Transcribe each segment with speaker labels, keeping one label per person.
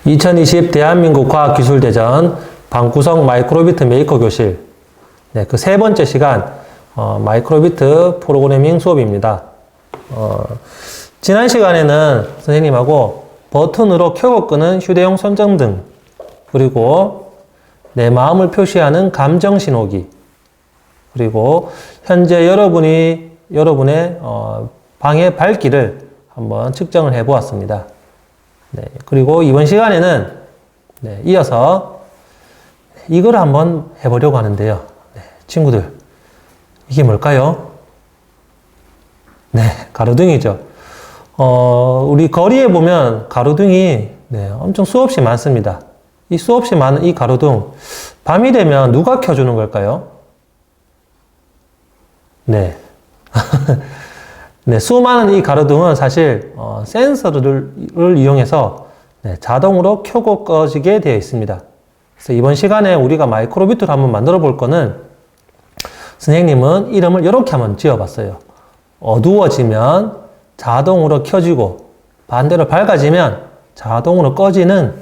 Speaker 1: 2020 대한민국 과학기술대전 방구석 마이크로비트 메이커 교실. 네, 그 세 번째 시간, 마이크로비트 프로그래밍 수업입니다. 지난 시간에는 선생님하고 버튼으로 켜고 끄는 휴대용 손전등, 그리고 내 마음을 표시하는 감정 신호기, 그리고 현재 여러분의 방의 밝기를 한번 측정을 해 보았습니다. 네, 그리고 이번 시간에는 이어서 이걸 한번 해보려고 하는데요. 네, 친구들, 이게 뭘까요? 네, 가로등이죠. 우리 거리에 보면 가로등이 엄청 수없이 많습니다. 이 수없이 많은 이 가로등, 밤이 되면 누가 켜주는 걸까요? 네. 네, 수많은 이 가로등은 사실 센서를 이용해서 자동으로 켜고 꺼지게 되어 있습니다. 그래서 이번 시간에 우리가 마이크로비트를 한번 만들어 볼 거는, 선생님은 이름을 이렇게 한번 지어봤어요. 어두워지면 자동으로 켜지고 반대로 밝아지면 자동으로 꺼지는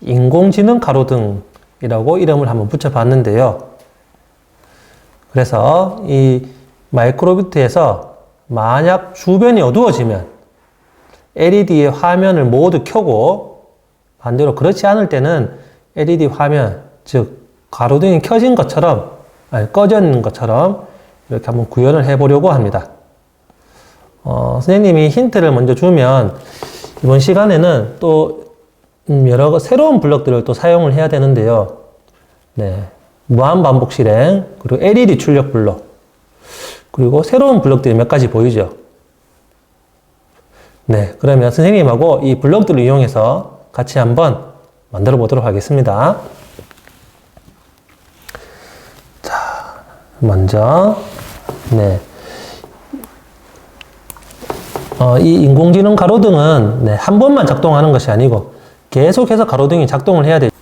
Speaker 1: 인공지능 가로등이라고 이름을 한번 붙여봤는데요. 그래서 이 마이크로비트에서 만약 주변이 어두워지면 LED의 화면을 모두 켜고, 반대로 그렇지 않을 때는 LED 화면, 즉 가로등이 켜진 것처럼, 꺼져 있는 것처럼 이렇게 한번 구현을 해보려고 합니다. 선생님이 힌트를 먼저 주면, 이번 시간에는 또 여러 새로운 블럭들을 또 사용을 해야 되는데요. 네, 무한반복 실행, 그리고 LED 출력 블럭, 그리고 새로운 블럭들이 몇 가지 보이죠? 네, 그러면 선생님하고 이 블럭들을 이용해서 같이 한번 만들어 보도록 하겠습니다. 자, 먼저, 이 인공지능 가로등은 한 번만 작동하는 것이 아니고 계속해서 가로등이 작동을 해야 되죠.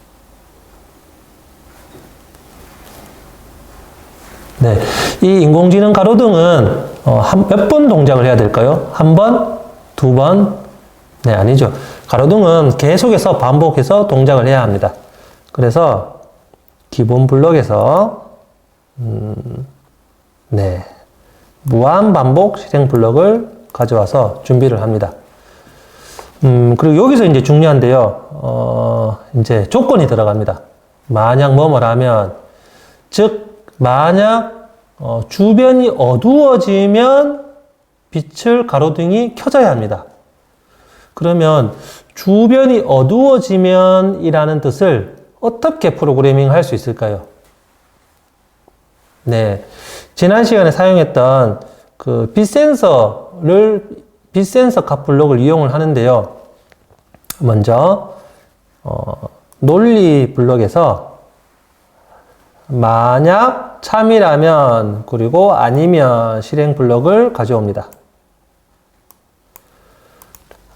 Speaker 1: 네, 이 인공지능 가로등은 몇 번 동작을 해야 될까요? 한 번? 두 번? 네, 아니죠. 가로등은 계속해서 반복해서 동작을 해야 합니다. 그래서 기본 블럭에서 무한 반복 실행 블럭을 가져와서 준비를 합니다. 그리고 여기서 이제 중요한데요. 이제 조건이 들어갑니다. 만약 뭐뭐라면, 즉 만약 주변이 어두워지면 빛을 가로등이 켜져야 합니다. 그러면 주변이 어두워지면 이라는 뜻을 어떻게 프로그래밍 할 수 있을까요? 네, 지난 시간에 사용했던 그 빛센서 값 블록을 이용을 하는데요. 먼저 논리 블록에서 만약 참이라면, 그리고 아니면 실행 블록을 가져옵니다.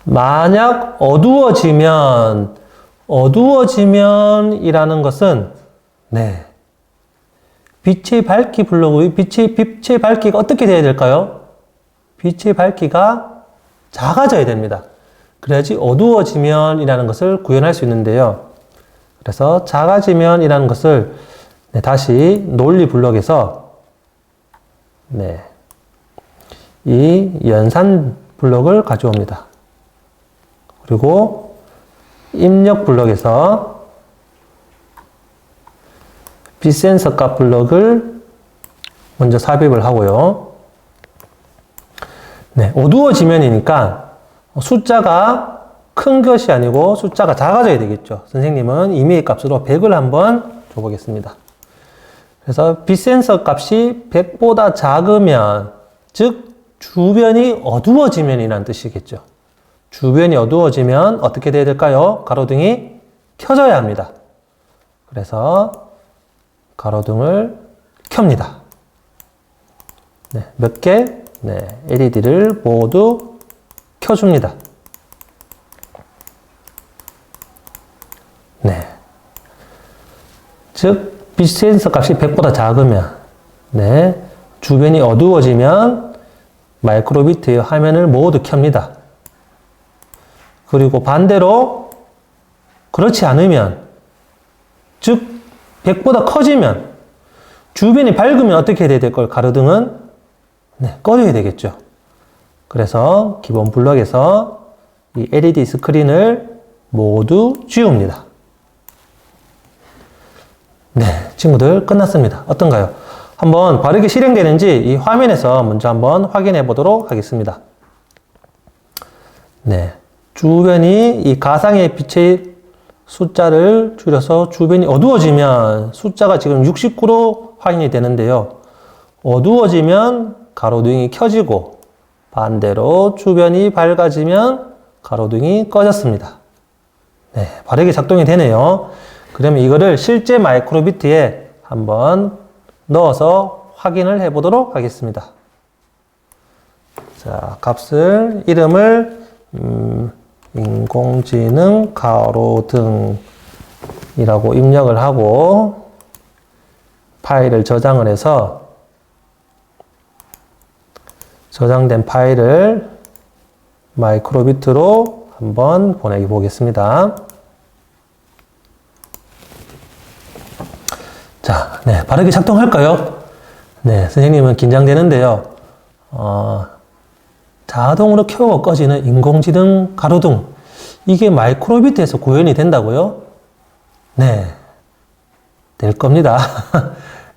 Speaker 1: 만약 어두워지면 이라는 것은, 빛의 밝기 블록의 빛의 밝기가 어떻게 되어야 될까요? 빛의 밝기가 작아져야 됩니다. 그래야지 어두워지면 이라는 것을 구현할 수 있는데요. 그래서 작아지면 이라는 것을 다시 논리 블록에서 이 연산 블록을 가져옵니다. 그리고 입력 블록에서 빛센서 값 블록을 먼저 삽입을 하고요. 어두워지면이니까 숫자가 큰 것이 아니고 숫자가 작아져야 되겠죠. 선생님은 임의의 값으로 100을 한번 줘보겠습니다. 그래서 빛센서 값이 100보다 작으면, 즉 주변이 어두워지면 이라는 뜻이겠죠. 주변이 어두워지면 어떻게 돼야 될까요? 가로등이 켜져야 합니다. 그래서 가로등을 켭니다. 몇 개? LED를 모두 켜줍니다. 즉 빛센서 값이 100보다 작으면, 주변이 어두워지면 마이크로비트의 화면을 모두 켭니다. 그리고 반대로 그렇지 않으면, 즉 100보다 커지면, 주변이 밝으면 어떻게 해야 될 걸? 가로등은 네, 꺼져야 되겠죠. 그래서 기본 블럭에서 이 LED 스크린을 모두 지웁니다. 네, 친구들 끝났습니다. 어떤가요? 한번 바르게 실행되는지 이 화면에서 먼저 한번 확인해 보도록 하겠습니다. 네, 주변이 이 가상의 빛의 숫자를 줄여서 주변이 어두워지면 숫자가 지금 69로 확인이 되는데요. 어두워지면 가로등이 켜지고 반대로 주변이 밝아지면 가로등이 꺼졌습니다. 네, 바르게 작동이 되네요. 그러면 이거를 실제 마이크로비트에 한번 넣어서 확인을 해 보도록 하겠습니다. 자, 값을, 이름을, 인공지능 가로등이라고 입력을 하고 파일을 저장을 해서 저장된 파일을 마이크로비트로 한번 보내기 보겠습니다. 자, 네, 바르게 작동할까요? 네, 선생님은 긴장되는데요. 자동으로 켜고 꺼지는 인공지능 가로등. 이게 마이크로비트에서 구현이 된다고요? 네, 될 겁니다.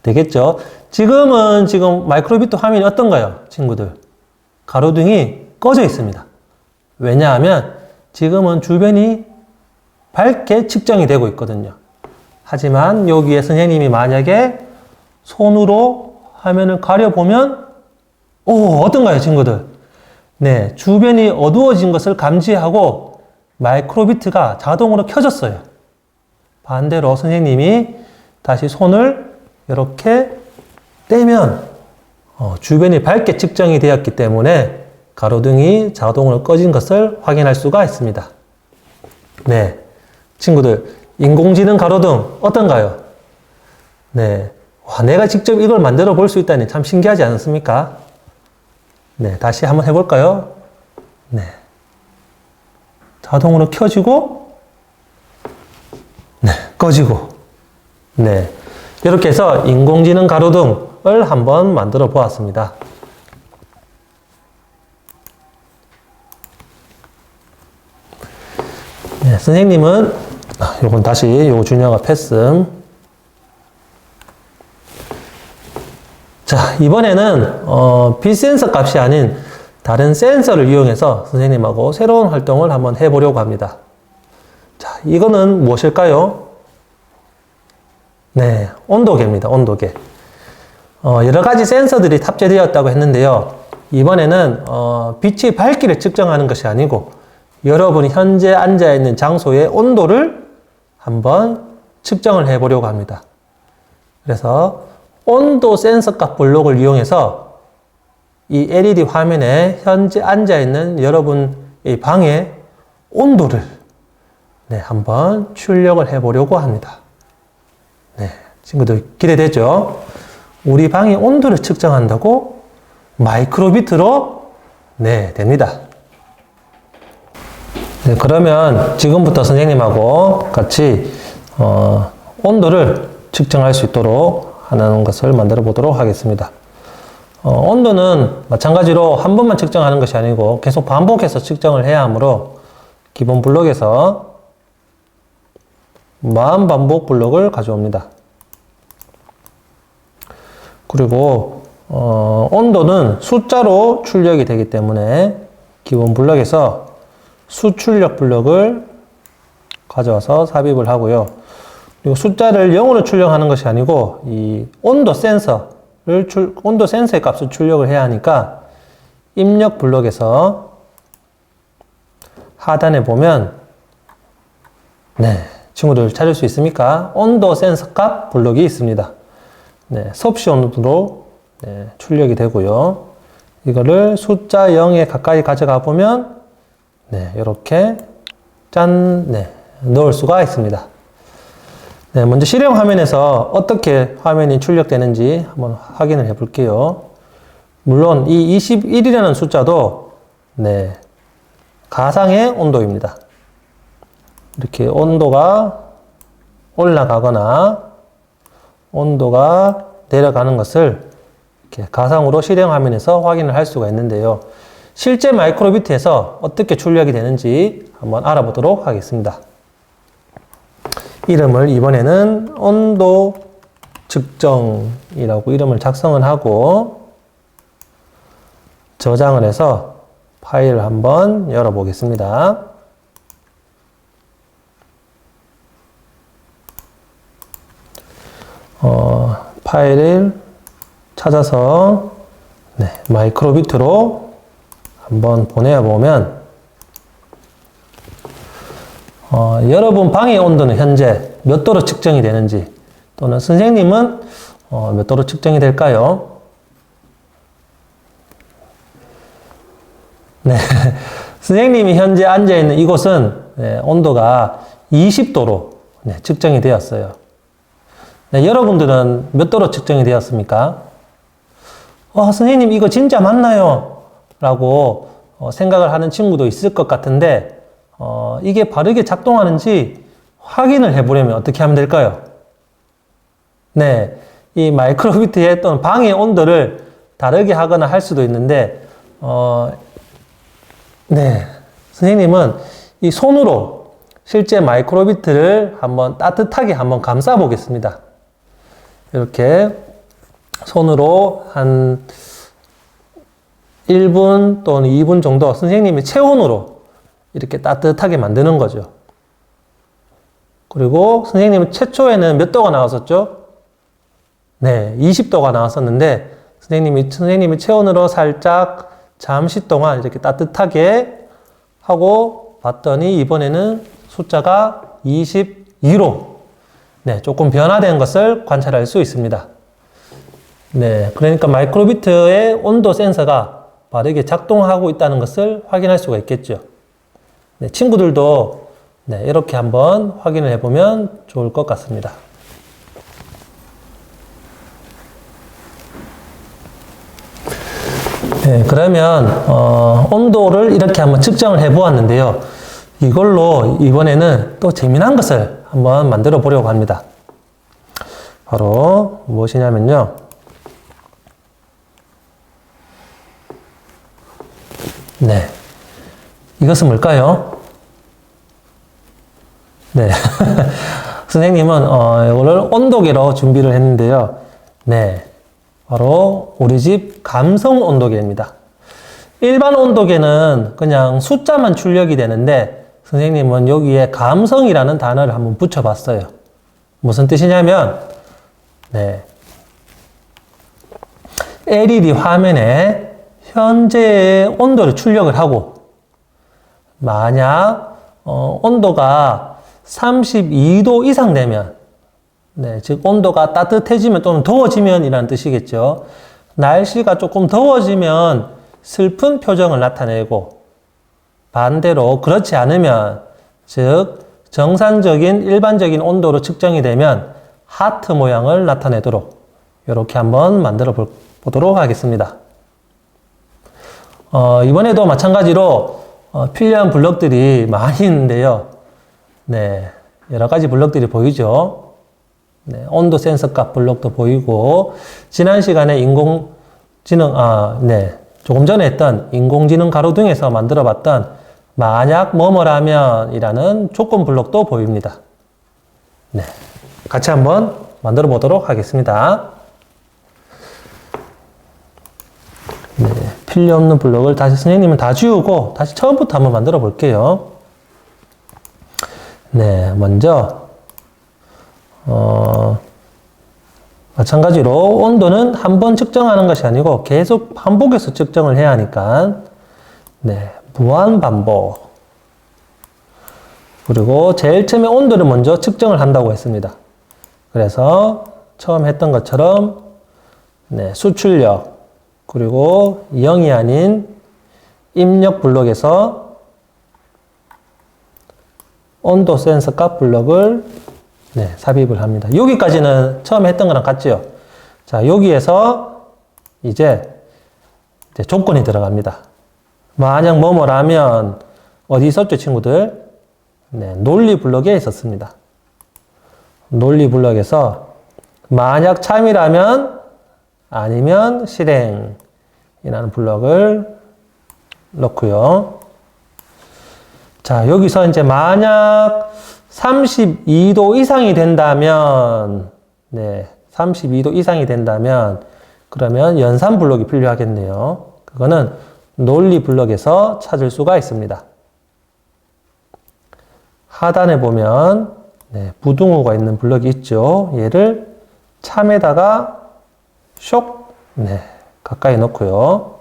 Speaker 1: 되겠죠? 지금 마이크로비트 화면이 어떤가요, 친구들? 가로등이 꺼져 있습니다. 왜냐하면 지금은 주변이 밝게 측정이 되고 있거든요. 하지만 여기에 선생님이 만약에 손으로 화면을 가려보면, 어떤가요, 친구들? 네, 주변이 어두워진 것을 감지하고 마이크로비트가 자동으로 켜졌어요. 반대로 선생님이 다시 손을 이렇게 떼면 주변이 밝게 측정이 되었기 때문에 가로등이 자동으로 꺼진 것을 확인할 수가 있습니다. 네, 친구들, 인공지능 가로등 어떤가요? 네, 와, 내가 직접 이걸 만들어 볼 수 있다니 참 신기하지 않습니까? 네, 다시 한번 해볼까요? 네, 자동으로 켜지고, 네, 꺼지고, 네, 이렇게 해서 인공지능 가로등을 한번 만들어 보았습니다. 네, 선생님은 요건 다시 요거 준영아 패스. 자, 이번에는 빛 센서 값이 아닌 다른 센서를 이용해서 선생님하고 새로운 활동을 한번 해보려고 합니다. 자, 이거는 무엇일까요? 네, 온도계입니다. 온도계. 여러 가지 센서들이 탑재되었다고 했는데요. 이번에는 빛의 밝기를 측정하는 것이 아니고 여러분이 현재 앉아있는 장소의 온도를 한번 측정을 해보려고 합니다. 그래서 온도 센서 값 블록을 이용해서 이 LED 화면에 현재 앉아있는 여러분의 방의 온도를 네, 한번 출력을 해보려고 합니다. 네, 친구들 기대되죠? 우리 방의 온도를 측정한다고 마이크로비트로 네, 됩니다. 네, 그러면 지금부터 선생님하고 같이 온도를 측정할 수 있도록 하는 것을 만들어 보도록 하겠습니다. 온도는 마찬가지로 한 번만 측정하는 것이 아니고 계속 반복해서 측정을 해야 하므로 기본 블록에서 마음 반복 블록을 가져옵니다. 그리고 온도는 숫자로 출력이 되기 때문에 기본 블록에서 수출력 블록을 가져와서 삽입을 하고요. 그리고 숫자를 0으로 출력하는 것이 아니고 이 온도 센서의 값을 출력을 해야 하니까 입력 블록에서 하단에 보면 네, 친구들 찾을 수 있습니까? 온도 센서 값 블록이 있습니다. 네, 섭씨 온도로 네, 출력이 되고요. 이거를 숫자 0에 가까이 가져가 보면 네, 이렇게 짠, 네, 넣을 수가 있습니다. 네, 먼저 실행 화면에서 어떻게 화면이 출력되는지 한번 확인을 해 볼게요. 물론 이 21이라는 숫자도 네, 가상의 온도입니다. 이렇게 온도가 올라가거나 온도가 내려가는 것을 이렇게 가상으로 실행 화면에서 확인을 할 수가 있는데요. 실제 마이크로비트에서 어떻게 출력이 되는지 한번 알아보도록 하겠습니다. 이름을 이번에는 온도 측정이라고 이름을 작성을 하고 저장을 해서 파일을 한번 열어보겠습니다. 파일을 찾아서 마이크로비트로 한번 보내보면 여러분 방의 온도는 현재 몇 도로 측정이 되는지 또는 선생님은 몇 도로 측정이 될까요? 네, 선생님이 현재 앉아있는 이곳은 온도가 20도로 측정이 되었어요. 네, 여러분들은 몇 도로 측정이 되었습니까? 선생님 이거 진짜 맞나요? 라고 생각을 하는 친구도 있을 것 같은데 이게 바르게 작동하는지 확인을 해보려면 어떻게 하면 될까요? 네, 이 마이크로비트의 또는 방의 온도를 다르게 하거나 할 수도 있는데 네, 선생님은 이 손으로 실제 마이크로비트를 한번 따뜻하게 한번 감싸 보겠습니다. 이렇게 손으로 한 1분 또는 2분 정도 선생님이 체온으로 이렇게 따뜻하게 만드는 거죠. 그리고 선생님은 최초에는 몇 도가 나왔었죠? 네, 20도가 나왔었는데 선생님이 체온으로 살짝 잠시 동안 이렇게 따뜻하게 하고 봤더니 이번에는 숫자가 22로 조금 변화된 것을 관찰할 수 있습니다. 네, 그러니까 마이크로비트의 온도 센서가 바르게 작동하고 있다는 것을 확인할 수가 있겠죠. 네, 친구들도 이렇게 한번 확인을 해보면 좋을 것 같습니다. 네, 그러면 온도를 이렇게 한번 측정을 해 보았는데요. 이걸로 이번에는 또 재미난 것을 한번 만들어 보려고 합니다. 바로 무엇이냐면요. 네, 이것은 뭘까요? 네, 선생님은 이거를 온도계로 준비를 했는데요. 네, 바로 우리 집 감성 온도계입니다. 일반 온도계는 그냥 숫자만 출력이 되는데 선생님은 여기에 감성이라는 단어를 한번 붙여봤어요. 무슨 뜻이냐면 LED 화면에 현재의 온도를 출력을 하고 만약 온도가 32도 이상 되면 즉 온도가 따뜻해지면 또는 더워지면 이라는 뜻이겠죠. 날씨가 조금 더워지면 슬픈 표정을 나타내고 반대로 그렇지 않으면 즉 정상적인 일반적인 온도로 측정이 되면 하트 모양을 나타내도록 이렇게 한번 만들어 보도록 하겠습니다. 이번에도 마찬가지로 필요한 블럭들이 많이 있는데요. 네, 여러 가지 블럭들이 보이죠. 네, 온도 센서 값 블럭도 보이고 지난 시간에 조금 전에 했던 인공지능 가로등에서 만들어 봤던 만약 뭐뭐라면 이라는 조건 블럭도 보입니다. 네, 같이 한번 만들어 보도록 하겠습니다. 네, 필요 없는 블럭을 다시 선생님은 다 지우고 다시 처음부터 한번 만들어 볼게요. 네, 먼저 마찬가지로 온도는 한 번 측정하는 것이 아니고 계속 반복해서 측정을 해야 하니까 무한 반복. 그리고 제일 처음에 온도를 먼저 측정을 한다고 했습니다. 그래서 처음 했던 것처럼 수출력 그리고 0이 아닌 입력 블록에서 온도 센서 값 블록을 삽입을 합니다. 여기까지는 처음 했던 거랑 같죠? 자, 여기에서 이제 조건이 들어갑니다. 만약 뭐뭐라면 어디 있었죠, 친구들? 네, 논리 블럭에 있었습니다. 논리 블럭에서 만약 참이라면 아니면 실행이라는 블럭을 넣고요. 자, 여기서 이제 만약 32도 이상이 된다면, 네, 32도 이상이 된다면, 그러면 연산 블럭이 필요하겠네요. 그거는 논리 블럭에서 찾을 수가 있습니다. 하단에 보면, 네, 부등호가 있는 블럭이 있죠. 얘를 참에다가 쇽, 네, 가까이 넣고요.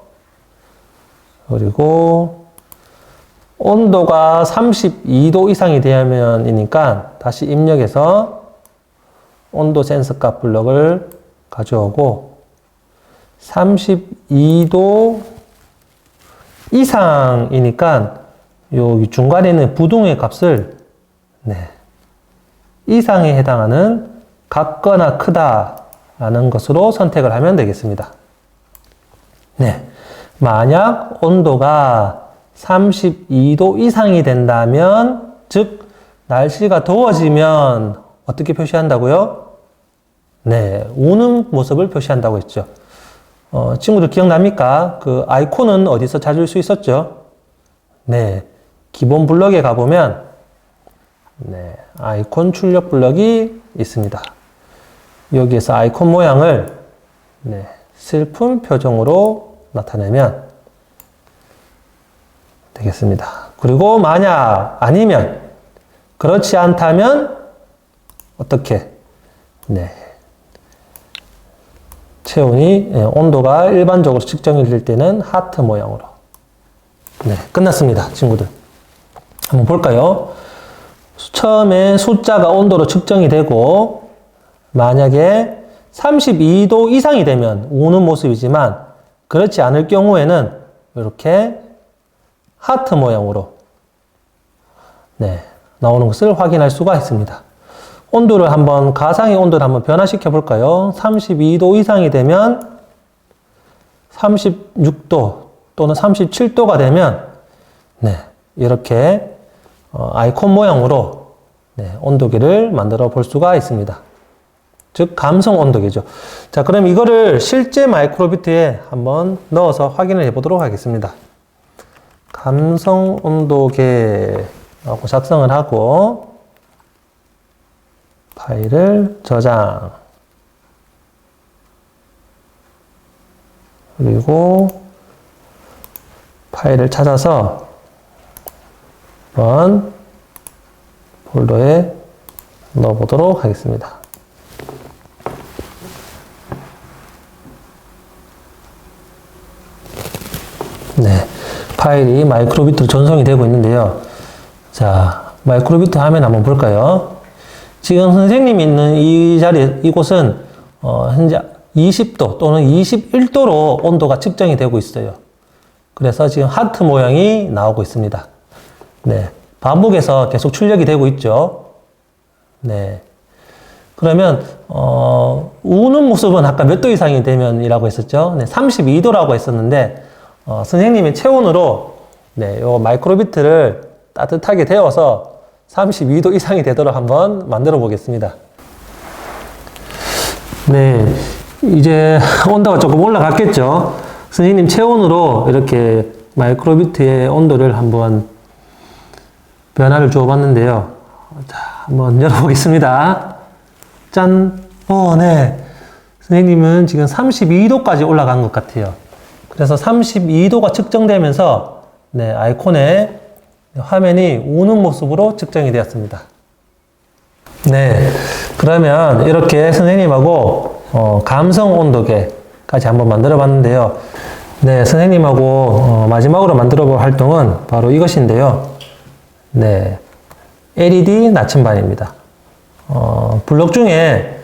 Speaker 1: 그리고 온도가 32도 이상이 되면이니까 다시 입력해서 온도 센서 값 블럭을 가져오고 32도 이상이니까 여기 중간에 있는 부등호의 값을 네, 이상에 해당하는 같거나 크다라는 것으로 선택을 하면 되겠습니다. 네, 만약 온도가 32도 이상이 된다면, 즉 날씨가 더워지면 어떻게 표시한다고요? 네, 우는 모습을 표시한다고 했죠. 친구들 기억납니까? 그 아이콘은 어디서 찾을 수 있었죠? 네, 기본 블럭에 가보면 네, 아이콘 출력 블럭이 있습니다. 여기에서 아이콘 모양을 네, 슬픈 표정으로 나타내면 되겠습니다. 그리고 만약 아니면 그렇지 않다면 어떻게? 네. 체온이 온도가 일반적으로 측정이 될 때는 하트 모양으로. 네, 끝났습니다, 친구들. 한번 볼까요? 처음에 숫자가 온도로 측정이 되고 만약에 32도 이상이 되면 우는 모습이지만 그렇지 않을 경우에는 이렇게 하트 모양으로 네, 나오는 것을 확인할 수가 있습니다. 온도를 한번 가상의 온도를 한번 변화시켜 볼까요? 32도 이상이 되면 36도 또는 37도가 되면 네, 이렇게 아이콘 모양으로 네, 온도계를 만들어 볼 수가 있습니다. 즉 감성 온도계죠. 자, 그럼 이거를 실제 마이크로비트에 한번 넣어서 확인을 해 보도록 하겠습니다. 감성 온도계라고 작성을 하고 파일을 저장, 그리고 파일을 찾아서 한번 폴더에 넣어 보도록 하겠습니다. 네, 파일이 마이크로비트로 전송이 되고 있는데요. 자, 마이크로비트 화면 한번 볼까요? 지금 선생님이 있는 이 자리, 이곳은 현재 20도 또는 21도로 온도가 측정이 되고 있어요. 그래서 지금 하트 모양이 나오고 있습니다. 네, 반복해서 계속 출력이 되고 있죠. 네. 그러면 우는 모습은 아까 몇 도 이상이 되면이라고 했었죠. 네, 32도라고 했었는데 선생님이 체온으로 네, 요 마이크로비트를 따뜻하게 데워서 32도 이상이 되도록 한번 만들어 보겠습니다. 네, 이제 온도가 조금 올라갔겠죠. 선생님 체온으로 이렇게 마이크로비트의 온도를 한번 변화를 주어 봤는데요. 자, 한번 열어보겠습니다. 짠! 네. 선생님은 지금 32도까지 올라간 것 같아요. 그래서 32도가 측정되면서 네, 아이콘에 화면이 우는 모습으로 측정이 되었습니다. 네, 그러면 이렇게 선생님하고 감성 온도계까지 한번 만들어 봤는데요. 네, 선생님하고 마지막으로 만들어 볼 활동은 바로 이것인데요. 네, LED 나침반입니다. 블록 중에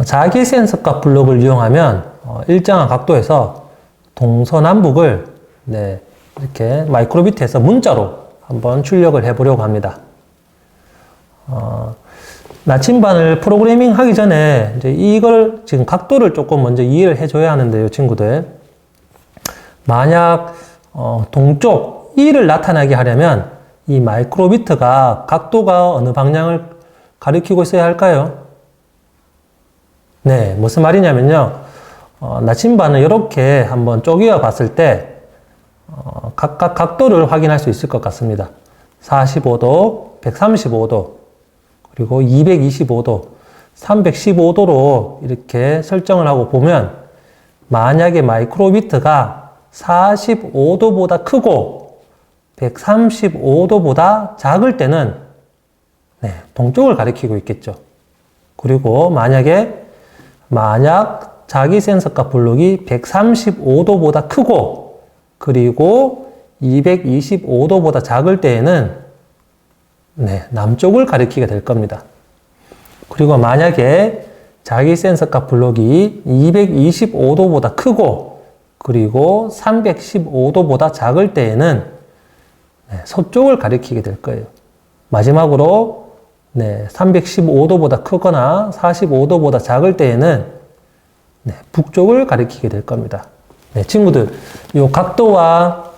Speaker 1: 자기 센서값 블록을 이용하면 일정한 각도에서 동서남북을 네, 이렇게 마이크로비트에서 문자로 한번 출력을 해보려고 합니다. 나침반을 프로그래밍 하기 전에 이제 이걸 지금 각도를 조금 먼저 이해를 해줘야 하는데요, 친구들. 만약 동쪽 2를 나타나게 하려면 이 마이크로비트가 각도가 어느 방향을 가리키고 있어야 할까요? 네, 무슨 말이냐면요. 나침반을 이렇게 한번 쪼개어 봤을 때 각각 각도를 확인할 수 있을 것 같습니다. 45도, 135도, 그리고 225도, 315도로 이렇게 설정을 하고 보면 만약에 마이크로비트가 45도보다 크고 135도보다 작을 때는 동쪽을 가리키고 있겠죠. 그리고 만약 자기 센서값 블록이 135도보다 크고 그리고 225도보다 작을 때에는 남쪽을 가리키게 될 겁니다. 그리고 만약에 자기 센서값 블록이 225도보다 크고 그리고 315도보다 작을 때에는 서쪽을 가리키게 될 거예요. 마지막으로 315도보다 크거나 45도보다 작을 때에는 북쪽을 가리키게 될 겁니다. 친구들, 이 각도와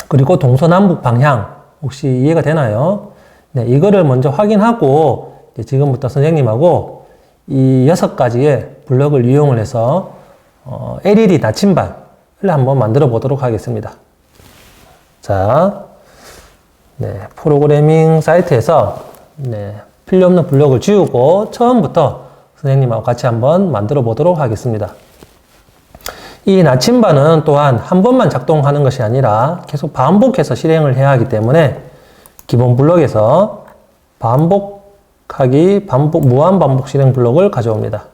Speaker 1: 그리고 동서남북 방향 혹시 이해가 되나요? 이거를 먼저 확인하고 지금부터 선생님하고 이 6가지의 블럭을 이용을 해서 LED 나침반을 한번 만들어 보도록 하겠습니다. 자, 프로그래밍 사이트에서 필요 없는 블럭을 지우고 처음부터 선생님하고 같이 한번 만들어 보도록 하겠습니다. 이 나침반은 또한 한 번만 작동하는 것이 아니라 계속 반복해서 실행을 해야 하기 때문에 기본 블럭에서 무한 반복 실행 블럭을 가져옵니다.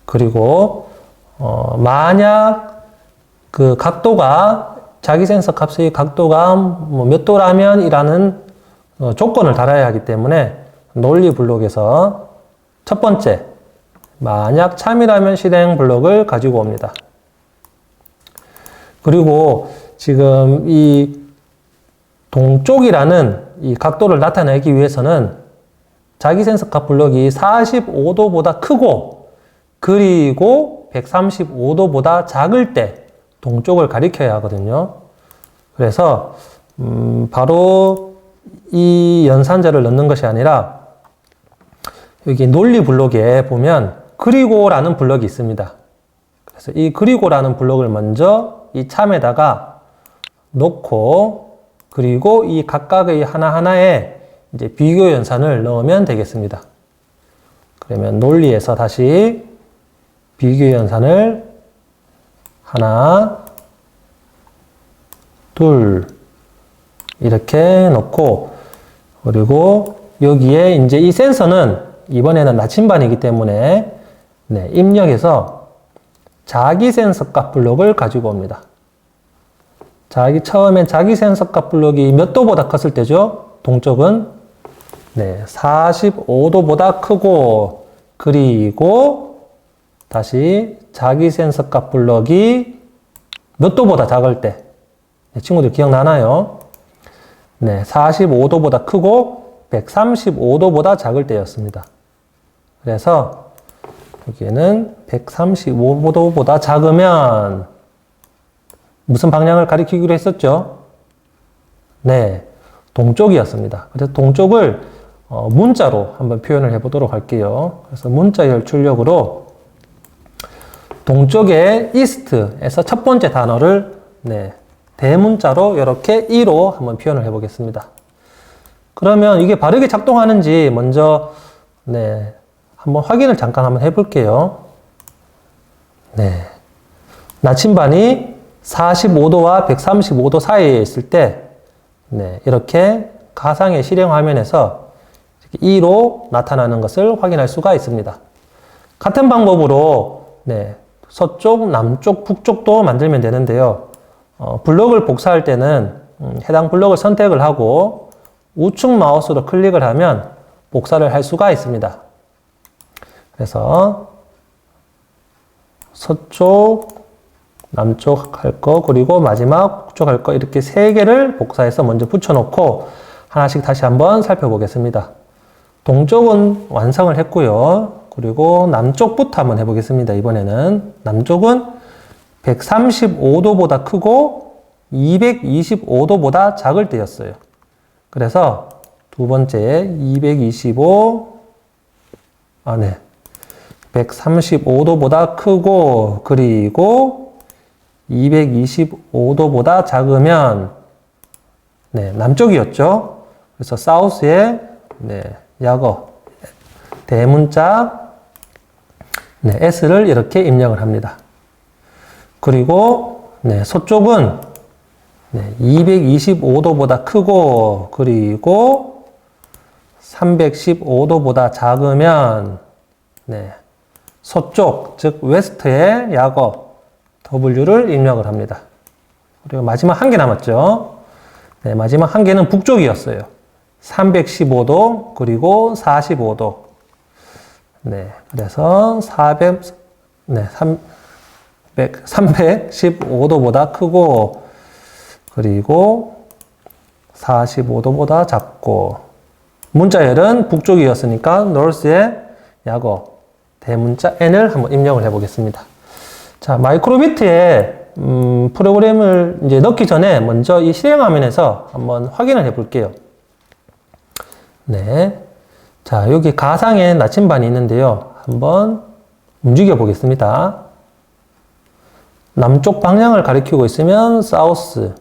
Speaker 1: 그리고 만약 그 각도가 자기 센서 값의 각도가 몇 도라면 이라는 조건을 달아야 하기 때문에 논리 블록에서 첫 번째, 만약 참이라면 실행 블록을 가지고 옵니다. 그리고 지금 이 동쪽이라는 이 각도를 나타내기 위해서는 자기 센서값 블록이 45도보다 크고 그리고 135도보다 작을 때 동쪽을 가리켜야 하거든요. 그래서 바로 이 연산자를 넣는 것이 아니라 여기 논리 블록에 보면 그리고라는 블록이 있습니다. 그래서 이 그리고라는 블록을 먼저 이 참에다가 놓고 그리고 이 각각의 하나하나에 이제 비교 연산을 넣으면 되겠습니다. 그러면 논리에서 다시 비교 연산을 하나, 둘 이렇게 넣고 그리고 여기에 이제 이 센서는 이번에는 나침반이기 때문에 입력해서 자기 센서값 블록을 가지고 옵니다. 처음엔 자기 센서값 블록이 몇 도보다 컸을 때죠? 동쪽은 45도보다 크고 그리고 다시 자기 센서값 블록이 몇 도보다 작을 때 친구들 기억나나요? 45도보다 크고 135도보다 작을 때였습니다. 그래서 여기에는 135도보다 작으면 무슨 방향을 가리키기로 했었죠? 동쪽이었습니다. 그래서 동쪽을 문자로 한번 표현을 해보도록 할게요. 그래서 문자 열출력으로 동쪽의 east에서 첫 번째 단어를 대문자로 이렇게 E로 한번 표현을 해보겠습니다. 그러면 이게 바르게 작동하는지 먼저 한번 확인을 잠깐 한번 해볼게요. 나침반이 45도와 135도 사이에 있을 때 이렇게 가상의 실행 화면에서 E로 나타나는 것을 확인할 수가 있습니다. 같은 방법으로 서쪽, 남쪽, 북쪽도 만들면 되는데요. 블록을 복사할 때는 해당 블록을 선택을 하고 우측 마우스로 클릭을 하면 복사를 할 수가 있습니다. 그래서 서쪽, 남쪽 할 거, 그리고 마지막 북쪽 할 거 이렇게 세 개를 복사해서 먼저 붙여놓고 하나씩 다시 한번 살펴보겠습니다. 동쪽은 완성을 했고요. 그리고 남쪽부터 한번 해보겠습니다. 이번에는 남쪽은 135도보다 크고 225도보다 작을 때였어요. 그래서 두 번째 225, 135도보다 크고, 그리고 225도보다 작으면, 남쪽이었죠. 그래서 사우스에, 약어, 대문자, S를 이렇게 입력을 합니다. 그리고, 서쪽은, 225도보다 크고, 그리고 315도보다 작으면, 서쪽, 즉, 웨스트에 약어, W를 입력을 합니다. 그리고 마지막 한 개 남았죠. 마지막 한 개는 북쪽이었어요. 315도, 그리고 45도. 그래서 315도보다 크고, 그리고 45도보다 작고, 문자열은 북쪽이었으니까 north에 약어 대문자 n을 한번 입력을 해보겠습니다. 자, 마이크로비트에 프로그램을 이제 넣기 전에 먼저 이 실행 화면에서 한번 확인을 해볼게요. 자, 여기 가상의 나침반이 있는데요. 한번 움직여 보겠습니다. 남쪽 방향을 가리키고 있으면 사우스,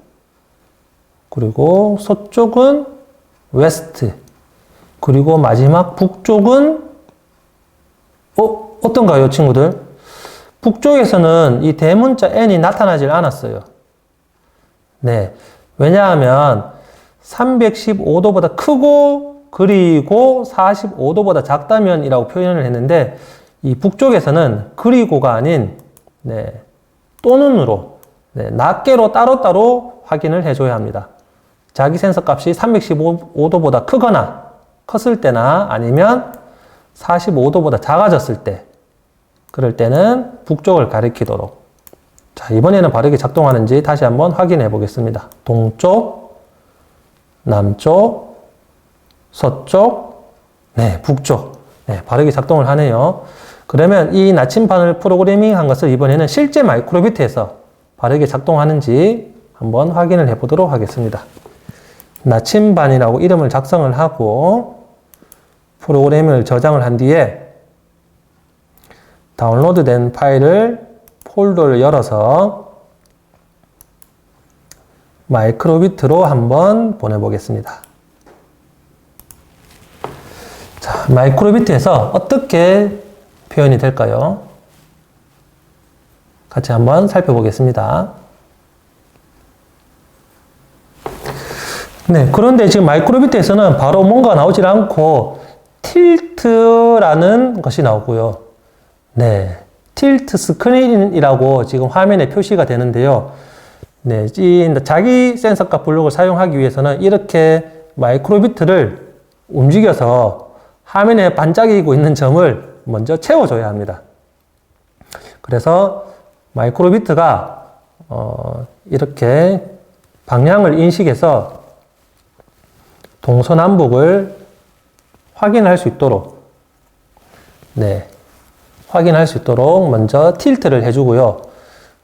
Speaker 1: 그리고 서쪽은 웨스트, 그리고 마지막 북쪽은 어떤가요, 친구들? 북쪽에서는 이 대문자 n이 나타나질 않았어요. 왜냐하면 315도보다 크고 그리고 45도보다 작다면 이라고 표현을 했는데, 이 북쪽에서는 그리고가 아닌 또는으로 낱개로 따로따로 확인을 해줘야 합니다. 자기 센서 값이 315도보다 크거나 컸을 때나 아니면 45도보다 작아졌을 때, 그럴 때는 북쪽을 가리키도록. 자, 이번에는 바르게 작동하는지 다시 한번 확인해 보겠습니다. 동쪽, 남쪽, 서쪽, 북쪽. 바르게 작동을 하네요. 그러면 이 나침반을 프로그래밍 한 것을 이번에는 실제 마이크로비트에서 바르게 작동하는지 한번 확인을 해 보도록 하겠습니다. 나침반이라고 이름을 작성을 하고 프로그램을 저장을 한 뒤에 다운로드된 파일을 폴더를 열어서 마이크로비트로 한번 보내보겠습니다. 자, 마이크로비트에서 어떻게 표현이 될까요? 같이 한번 살펴보겠습니다. 그런데 지금 마이크로비트에서는 바로 뭔가 나오질 않고 틸트라는 것이 나오고요. 틸트 스크린이라고 지금 화면에 표시가 되는데요. 이 자기 센서 값 블록을 사용하기 위해서는 이렇게 마이크로비트를 움직여서 화면에 반짝이고 있는 점을 먼저 채워줘야 합니다. 그래서 마이크로비트가 이렇게 방향을 인식해서 동서남북을 확인할 수 있도록 확인할 수 있도록 먼저 틸트를 해주고요.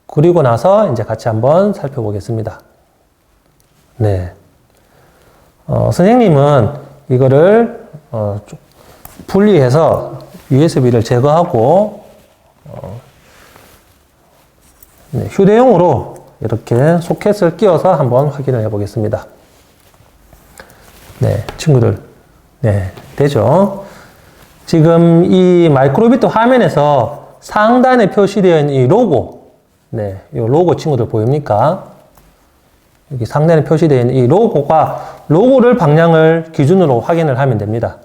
Speaker 1: 그리고 나서 이제 같이 한번 살펴보겠습니다. 선생님은 이거를 분리해서 USB를 제거하고 휴대용으로 이렇게 소켓을 끼워서 한번 확인을 해 보겠습니다. 친구들, 되죠? 지금 이 마이크로비트 화면에서 상단에 표시되어 있는 이 로고, 이 로고 친구들 보입니까? 여기 상단에 표시되어 있는 이 로고를 방향을 기준으로 확인을 하면 됩니다.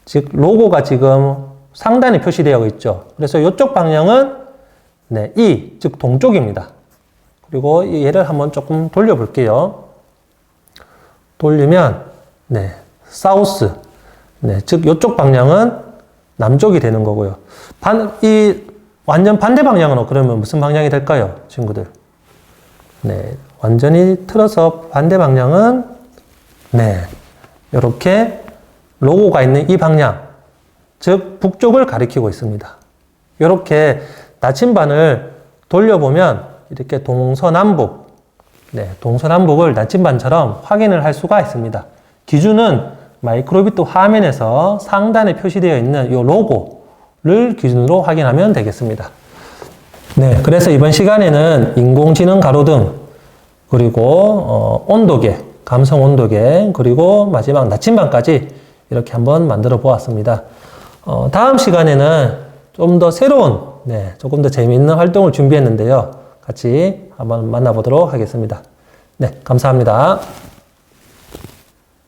Speaker 1: 즉, 로고가 지금 상단에 표시되어 있죠. 그래서 이쪽 방향은 즉 동쪽입니다. 그리고 얘를 한번 조금 돌려볼게요. 돌리면 사우스, 즉 이쪽 방향은 남쪽이 되는 거고요. 이 완전 반대 방향으로 그러면 무슨 방향이 될까요, 친구들? 완전히 틀어서 반대 방향은 이렇게 로고가 있는 이 방향, 즉 북쪽을 가리키고 있습니다. 이렇게 나침반을 돌려보면 이렇게 동서남북을 나침반처럼 확인을 할 수가 있습니다. 기준은 마이크로비트 화면에서 상단에 표시되어 있는 이 로고를 기준으로 확인하면 되겠습니다. 네, 그래서 이번 시간에는 인공지능 가로등, 그리고 온도계, 감성 온도계, 그리고 마지막 나침반까지 이렇게 한번 만들어 보았습니다. 다음 시간에는 좀 더 새로운, 네, 조금 더 재미있는 활동을 준비했는데요. 같이 한번 만나보도록 하겠습니다. 네, 감사합니다.